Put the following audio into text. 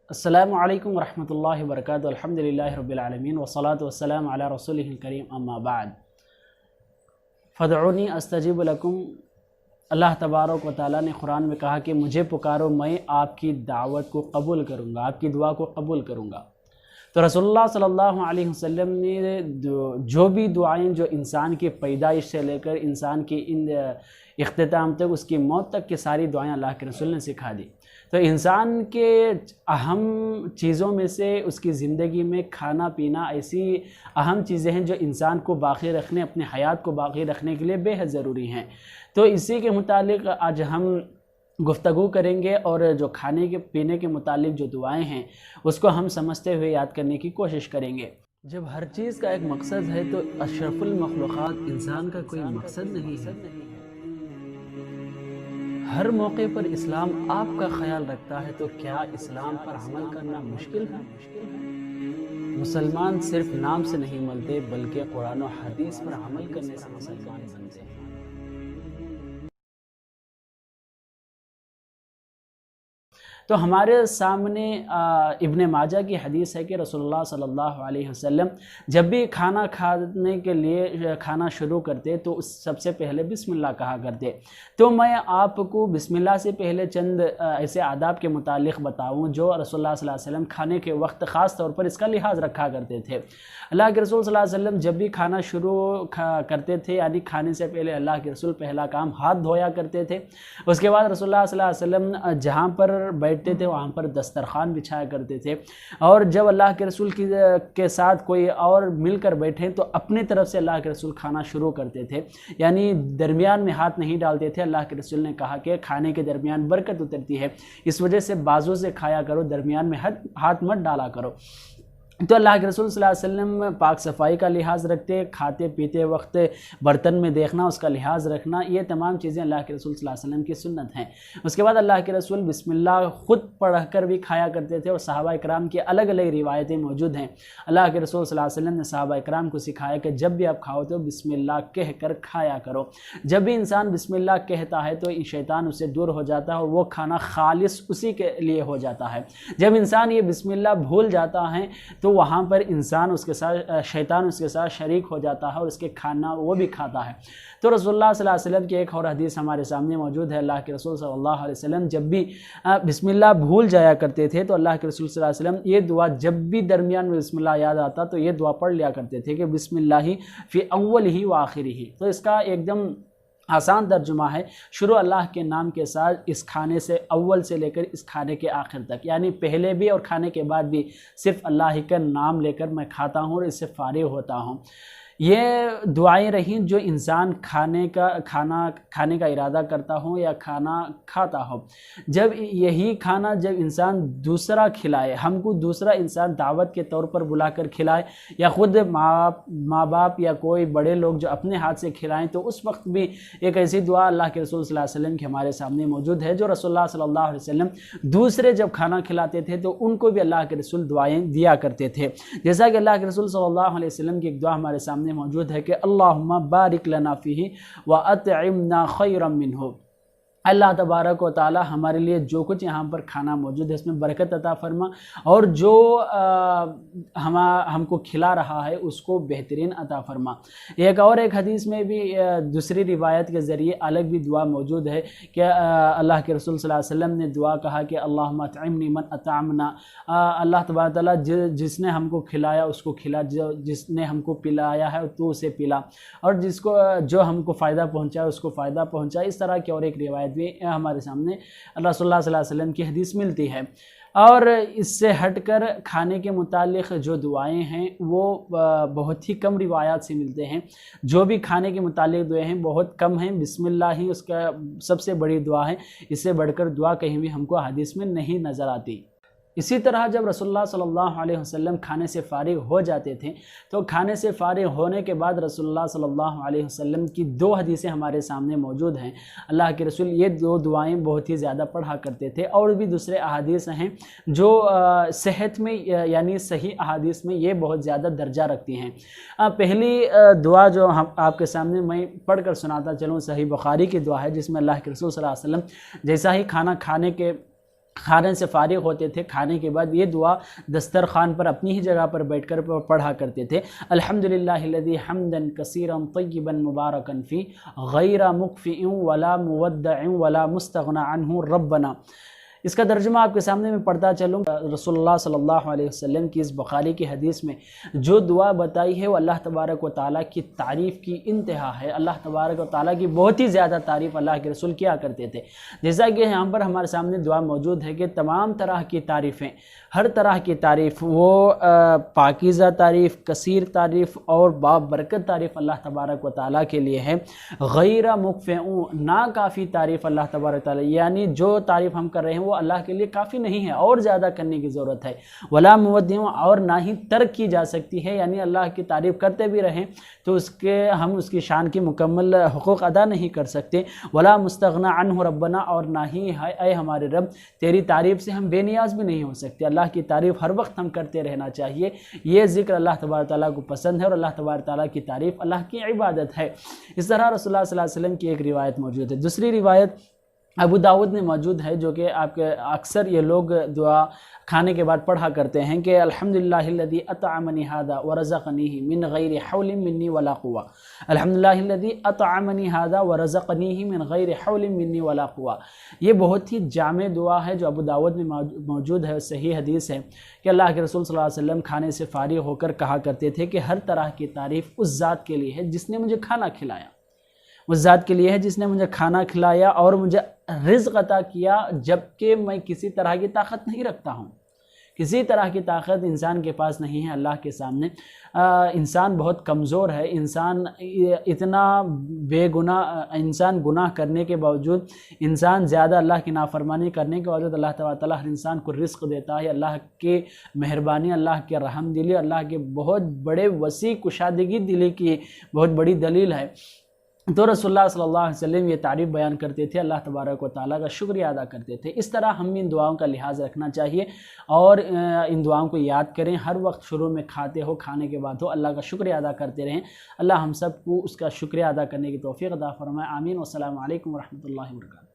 السلام علیکم ورحمۃ اللہ وبرکاتہ۔ الحمدللہ رب العالمین والصلاة والسلام علی رسولہ الکریم، اما بعد فدعونی استجیب لکم۔ اللہ تبارک و تعالیٰ نے قرآن میں کہا کہ مجھے پکارو، میں آپ کی دعوت کو قبول کروں گا، آپ کی دعا کو قبول کروں گا۔ تو رسول اللہ صلی اللہ علیہ وسلم نے جو بھی دعائیں جو انسان کی پیدائش سے لے کر انسان کی اختتام تک، اس کی موت تک کی ساری دعائیں اللہ کے رسول نے سکھا دی۔ تو انسان کے اہم چیزوں میں سے اس کی زندگی میں کھانا پینا ایسی اہم چیزیں ہیں جو انسان کو باقی رکھنے، اپنی حیات کو باقی رکھنے کے لیے بے حد ضروری ہیں۔ تو اسی کے متعلق آج ہم گفتگو کریں گے، اور جو کھانے کے پینے کے متعلق جو دعائیں ہیں اس کو ہم سمجھتے ہوئے یاد کرنے کی کوشش کریں گے۔ جب ہر چیز کا ایک مقصد ہے تو اشرف المخلوقات انسان کا کوئی مقصد نہیں ہے۔ ہر موقع پر اسلام آپ کا خیال رکھتا ہے، تو کیا اسلام پر عمل کرنا مشکل ہے؟ مسلمان صرف نام سے نہیں ملتے، بلکہ قرآن و حدیث پر عمل کرنے سے مسلمان بنتے ہیں۔ تو ہمارے سامنے ابن ماجہ کی حدیث ہے کہ رسول اللہ صلی اللہ علیہ وسلم جب بھی کھانا کھانے کے لیے کھانا شروع کرتے تو سب سے پہلے بسم اللہ کہا کرتے۔ تو میں آپ کو بسم اللہ سے پہلے چند ایسے آداب کے متعلق بتاؤں جو رسول اللہ صلی اللہ علیہ وسلم کھانے کے وقت خاص طور پر اس کا لحاظ رکھا کرتے تھے۔ اللہ کے رسول صلی اللہ علیہ وسلم جب بھی کھانا شروع کرتے تھے، یعنی کھانے سے پہلے اللہ کے رسول پہلا کام ہاتھ دھویا کرتے تھے۔ اس کے بعد رسول اللہ صلی اللہ علیہ وسلم جہاں پر بیٹھتے تھے وہاں پر دسترخوان بچھایا کرتے تھے، اور جب اللہ کے رسول کے ساتھ کوئی اور مل کر بیٹھے تو اپنی طرف سے اللہ کے رسول کھانا شروع کرتے تھے، یعنی درمیان میں ہاتھ نہیں ڈالتے تھے۔ اللہ کے رسول نے کہا کہ کھانے کے درمیان برکت اترتی ہے، اس وجہ سے بازو سے کھایا کرو، درمیان میں ہاتھ مت ڈالا کرو۔ تو اللہ کے رسول صلی اللہ علیہ وسلم پاک صفائی کا لحاظ رکھتے، کھاتے پیتے وقت برتن میں دیکھنا، اس کا لحاظ رکھنا، یہ تمام چیزیں اللہ کے رسول صلی اللہ علیہ وسلم کی سنت ہیں۔ اس کے بعد اللہ کے رسول بسم اللہ خود پڑھ کر بھی کھایا کرتے تھے، اور صحابہ اکرام کی الگ الگ روایتیں موجود ہیں۔ اللہ کے رسول صلی اللہ علیہ وسلم نے صحابہ اکرام کو سکھایا کہ جب بھی آپ کھاؤ تو بسم اللہ کہہ کر کھایا کرو۔ جب بھی انسان بسم اللہ کہتا ہے تو شیطان اسے دور ہو جاتا ہے، اور وہ کھانا خالص اسی کے لیے ہو جاتا ہے۔ جب انسان یہ بسم اللہ بھول جاتا ہے تو وہاں پر انسان اس کے ساتھ شیطان اس کے ساتھ شریک ہو جاتا ہے، اور اس کے کھانا وہ بھی کھاتا ہے۔ تو رسول اللہ صلی اللہ علیہ وسلم کی ایک اور حدیث ہمارے سامنے موجود ہے۔ اللہ کے رسول صلی اللہ علیہ وسلم جب بھی بسم اللہ بھول جایا کرتے تھے تو اللہ کے رسول صلی اللہ علیہ وسلم یہ دعا جب بھی درمیان میں بسم اللہ یاد آتا تو یہ دعا پڑھ لیا کرتے تھے کہ بسم اللہ فی اولہ و آخرہ۔ تو اس کا ایک دم آسان ترجمہ ہے، شروع اللہ کے نام کے ساتھ اس کھانے سے، اول سے لے کر اس کھانے کے آخر تک، یعنی پہلے بھی اور کھانے کے بعد بھی صرف اللہ ہی کا نام لے کر میں کھاتا ہوں اور اس سے فارغ ہوتا ہوں۔ یہ دعائیں رہیں جو انسان کھانے کا ارادہ کرتا ہوں یا کھانا کھاتا ہو۔ جب یہی کھانا جب انسان دوسرا کھلائے، ہم کو دوسرا انسان دعوت کے طور پر بلا کر کھلائے، یا خود ماں باپ یا کوئی بڑے لوگ جو اپنے ہاتھ سے کھلائیں، تو اس وقت بھی ایک ایسی دعا اللہ کے رسول صلی اللہ علیہ وسلم کے ہمارے سامنے موجود ہے، جو رسول اللہ صلی اللہ علیہ وسلم دوسرے جب کھانا کھلاتے تھے تو ان کو بھی اللہ کے رسول دعائیں دیا کرتے تھے۔ جیسا کہ اللہ کے رسول صلی اللہ علیہ وسلم کی ایک دعا ہمارے سامنے موجود ہے کہ اللہم بارک لنا فیہ واطعمنا خیرا منہ۔ اللہ تبارک و تعالی ہمارے لیے جو کچھ یہاں پر کھانا موجود ہے اس میں برکت عطا فرما، اور جو ہم کو کھلا رہا ہے اس کو بہترین عطا فرما۔ ایک حدیث میں بھی دوسری روایت کے ذریعے الگ بھی دعا موجود ہے کہ اللہ کے رسول صلی اللہ علیہ وسلم نے دعا کہا کہ اللہم اطعمنی من اطعمنا، اللہ تبارک و تعالی جس نے ہم کو کھلایا اس کو کھلا، جس نے ہم کو پلایا ہے تو اسے پلا، اور جو ہم کو فائدہ پہنچا اس کو فائدہ پہنچا۔ اس طرح کی اور ایک روایت بھی ہمارے سامنے رسول اللہ صلی اللہ علیہ وسلم کی حدیث ملتی ہے۔ اور اس سے ہٹ کر کھانے کے متعلق جو دعائیں ہیں وہ بہت ہی کم روایات سے ملتے ہیں۔ جو بھی کھانے کے متعلق دعائیں ہیں بہت کم ہیں، بسم اللہ ہی اس کا سب سے بڑی دعا ہے، اس سے بڑھ کر دعا کہیں بھی ہم کو حدیث میں نہیں نظر آتی۔ اسی طرح جب رسول اللہ صلی اللہ علیہ وسلم کھانے سے فارغ ہو جاتے تھے تو کھانے سے فارغ ہونے کے بعد رسول اللہ صلی اللہ علیہ وسلم کی دو حدیثیں ہمارے سامنے موجود ہیں۔ اللہ کے رسول یہ دو دعائیں بہت ہی زیادہ پڑھا کرتے تھے، اور بھی دوسرے احادیث ہیں جو صحت میں یعنی صحیح احادیث میں یہ بہت زیادہ درجہ رکھتی ہیں۔ پہلی دعا جو آپ کے سامنے میں پڑھ کر سناتا چلوں صحیح بخاری کی دعا ہے، جس میں اللہ کے رسول صلی اللہ علیہ وسلم جیسا ہی کھانا کھانے کے کھانے سے فارغ ہوتے تھے کھانے کے بعد یہ دعا دسترخوان پر اپنی ہی جگہ پر بیٹھ کر پڑھا کرتے تھے، الحمدللہ الذی حمدا کثیرا طیبا مبارکا فی غیر مکفئ ولا مودع ولا مستغنی عنہ ربنا۔ اس کا ترجمہ آپ کے سامنے میں پڑھتا چلوں۔ رسول اللہ صلی اللہ علیہ وسلم کی اس بخاری کی حدیث میں جو دعا بتائی ہے وہ اللہ تبارک و تعالیٰ کی تعریف کی انتہا ہے۔ اللہ تبارک و تعالیٰ کی بہت ہی زیادہ تعریف اللہ کے رسول کیا کرتے تھے، جیسا کہ یہاں پر ہمارے سامنے دعا موجود ہے کہ تمام طرح کی تعریفیں، ہر طرح کی تعریف، وہ پاکیزہ تعریف، کثیر تعریف اور بابرکت تعریف اللہ تبارک و تعالیٰ کے لیے ہے۔ غیر مکفئ، نا کافی تعریف اللہ تبارک و تعالیٰ، یعنی جو تعریف ہم کر رہے ہیں وہ اللہ کے لیے کافی نہیں ہے، اور زیادہ کرنے کی ضرورت ہے۔ ولا مودع، اور نہ ہی ترک کی جا سکتی ہے، یعنی اللہ کی تعریف کرتے بھی رہیں تو ہم اس کی شان کی مکمل حقوق ادا نہیں کر سکتے۔ ولا مستغنی عنہ ربنا، اور نہ ہی اے ہمارے رب تیری تعریف سے ہم بے نیاز بھی نہیں ہو سکتے۔ اللہ کی تعریف ہر وقت ہم کرتے رہنا چاہیے، یہ ذکر اللہ تبارک تعالیٰ کو پسند ہے، اور اللہ تبارک تعالیٰ کی تعریف اللہ کی عبادت ہے۔ اس طرح رسول اللہ صلی اللہ علیہ وسلم کی ایک روایت موجود ہے۔ دوسری روایت ابو داود میں موجود ہے، جو کہ آپ کے اکثر یہ لوگ دعا کھانے کے بعد پڑھا کرتے ہیں کہ الحمدللہ الذی اطعمنی ھذا ورزقنیہ من غیر حول منی ولا قوہ، الحمدللہ الذی اطعمنی ھذا ورزقنیہ من غیر حول منی ولا قوہ۔ یہ بہت ہی جامع دعا ہے جو ابو داود میں موجود ہے، صحیح حدیث ہے کہ اللہ کے رسول صلی اللہ علیہ وسلم کھانے سے فارغ ہو کر کہا کرتے تھے کہ ہر طرح کی تعریف اس ذات کے لیے ہے جس نے مجھے کھانا کھلایا، اس ذات کے لیے ہے جس نے مجھے کھانا کھلایا اور مجھے رزق عطا کیا، جبکہ میں کسی طرح کی طاقت نہیں رکھتا ہوں۔ کسی طرح کی طاقت انسان کے پاس نہیں ہے اللہ کے سامنے۔ انسان بہت کمزور ہے، انسان اتنا بے گناہ، انسان گناہ کرنے کے باوجود، انسان زیادہ اللہ کی نافرمانی کرنے کے باوجود اللہ تعالیٰ ہر انسان کو رزق دیتا ہے۔ اللہ کی مہربانی، اللہ کے رحم دلی، اللہ کے بہت بڑے وسیع کشادگی دلی کی بہت بڑی دلیل ہے۔ تو رسول اللہ صلی اللہ علیہ وسلم یہ تعریف بیان کرتے تھے، اللہ تبارک و تعالیٰ کا شکریہ ادا کرتے تھے۔ اس طرح ہم ان دعاؤں کا لحاظ رکھنا چاہیے اور ان دعاؤں کو یاد کریں، ہر وقت شروع میں کھاتے ہو، کھانے کے بعد ہو، اللہ کا شکریہ ادا کرتے رہیں۔ اللہ ہم سب کو اس کا شکریہ ادا کرنے کی توفیق عطا فرمائے، آمین۔ والسلام علیکم ورحمۃ اللہ وبرکاتہ۔